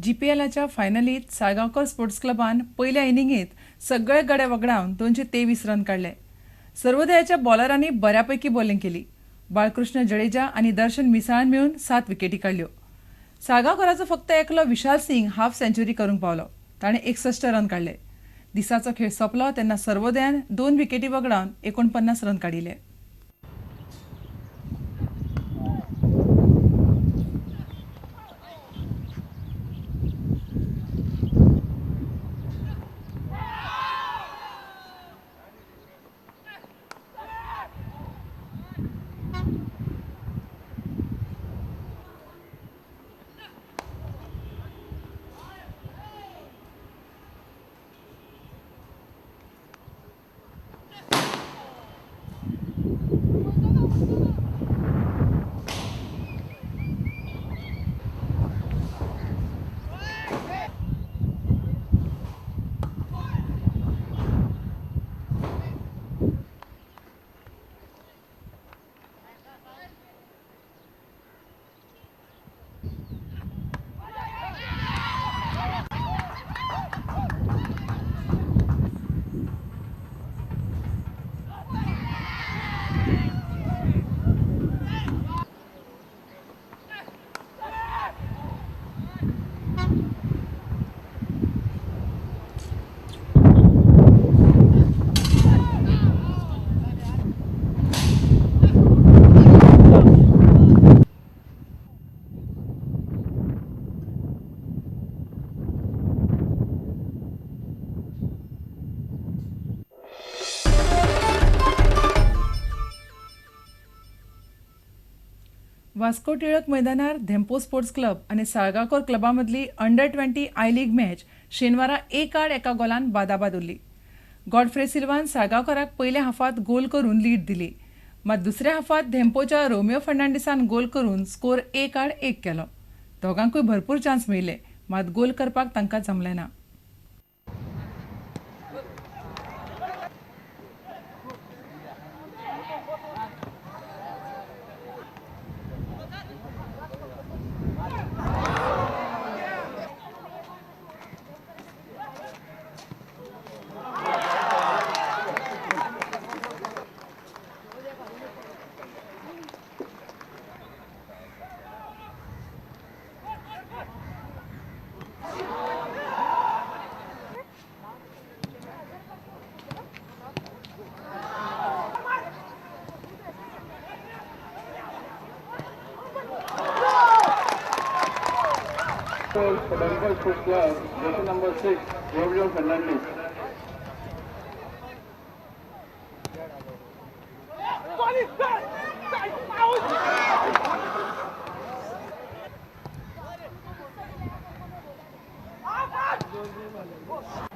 जीपीएलच्या फायनलीत Salgaonkar sports क्लबान पहिल्या इनिंगेत सगळे गडे वगडावन 223 रन काढले. सर्वोदयाच्या बॉलरांनी बऱ्यापैकी बॉलिंग केली. बाळकृष्ण जडेजा आणि दर्शन मिसाळान मेळून 7 विकेटी काढल्यो. साळगांवकराचो फक्त एकलो विशाल सिंग हाफ सेंचुरी करूंक पावलो. ताणें 61 रन काढले. दिसाचो खेळ सोंपलो तेन्ना सर्वोदयान 2 विकेटी वगडावन 49 रन काडिले. वास्को टिळक मैदानार धेंपो स्पोर्ट्स क्लब आनी साळगांवकर क्लबा मदली अंडर-20 आय लीग मॅच शेनवारा एक आड एका गोलान बादाबाद उरली. गॉडफ्रे सिल्वान साळगांवकराक पयल्या हाफात गोल करून लीड दिली. मात दुसऱ्या हाफात धेंपोच्या रोमियो फर्नांडिसान गोल करून स्कोर 1 आड 1 केलो. दोगांकूय भरपूर चान्स मेळिल्ले मात गोल करपाक तांकां जमलें ना. Denver Sports Club, jersey number 6, Romeo Fernandez.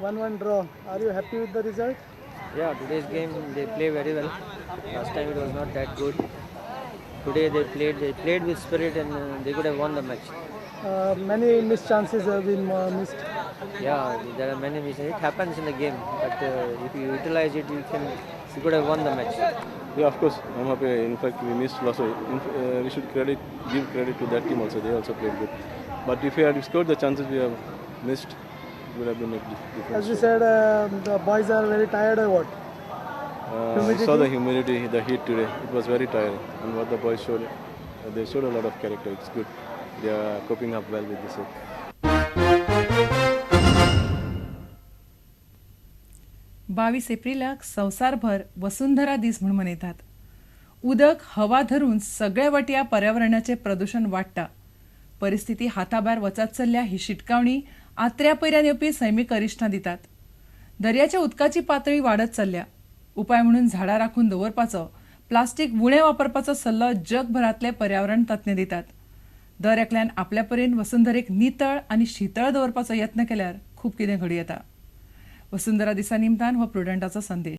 One draw. Are you happy with the result? Yeah, today's game they play very well. Last time it was not that good. Today they played with spirit and they could have won the match. Many missed chances have been missed. Yeah, there are many misses. It happens in the game, but if you utilize it, you could have won the match. Yeah, of course, I'm happy. In fact, we missed lots of. We should give credit to that team also. They also played good. But if we had scored the chances we have missed, it would have been a different. As you said, the boys are very tired or what? I saw the humidity, the heat today. It was very tiring. And what the boys showed, they showed a lot of character. It's good. They are coping up well with this heat. 22 एप्रिलाक संवसारभर वसुंधरा दीस म्हणून मनयतात. उदक हवा धरून सगळे वटया पर्यावरणाचे प्रदूषण वाडटा. परिस्थिती हाताभायर वचत चल्ल्या ही शिटकावणी आत्र्या पैऱ्यान येवपी सैमीक अरिश्टां दितात. दर्याच्या उदकाची पातळी वाडत चल्ल्या. उपाय म्हणून झाडां राखून दवरपाचो, प्लास्टीक उणें वापरपाचो सल्लो जगभरातले पर्यावरण तज्ञ दितात. दर एकल्यान आपल्या परीन वसुंधरेक नितळ आनी शीतळ दवरपाचो यत्न केल्यार खूब कितें घडूं येता. वसुंधरा दिसा निमतान हो प्रुडंटाचो संदेश.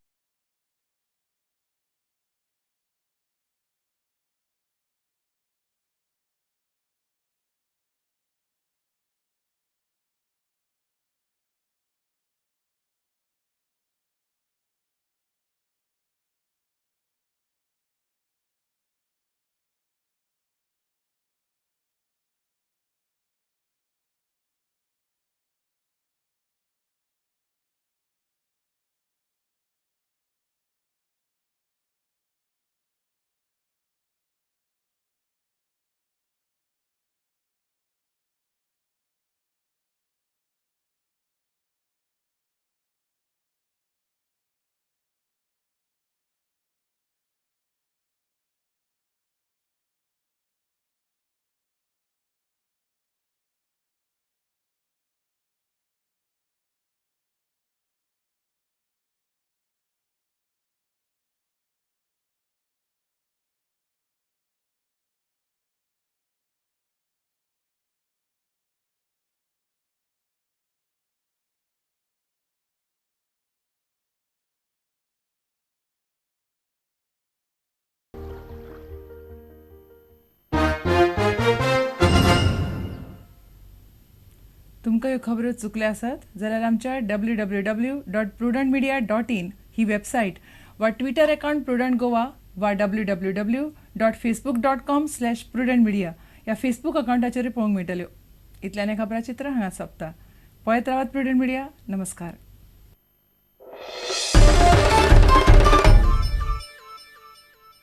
तुमकां ह्यो खबरो चुकल्यो आसत जाल्यार आमच्या www.prudentmedia.in ही वेबसायट वा ट्विटर अकाउंट प्रुडंट गोवा वा www.facebook.com/prudentmedia ह्या फेसबूक अकाउंटाचेर पळोवंक मेळटल्यो. इतल्यान खबराचित्र हांगा सोंपता. पळयत रावात प्रुडंट मिडिया. नमस्कार.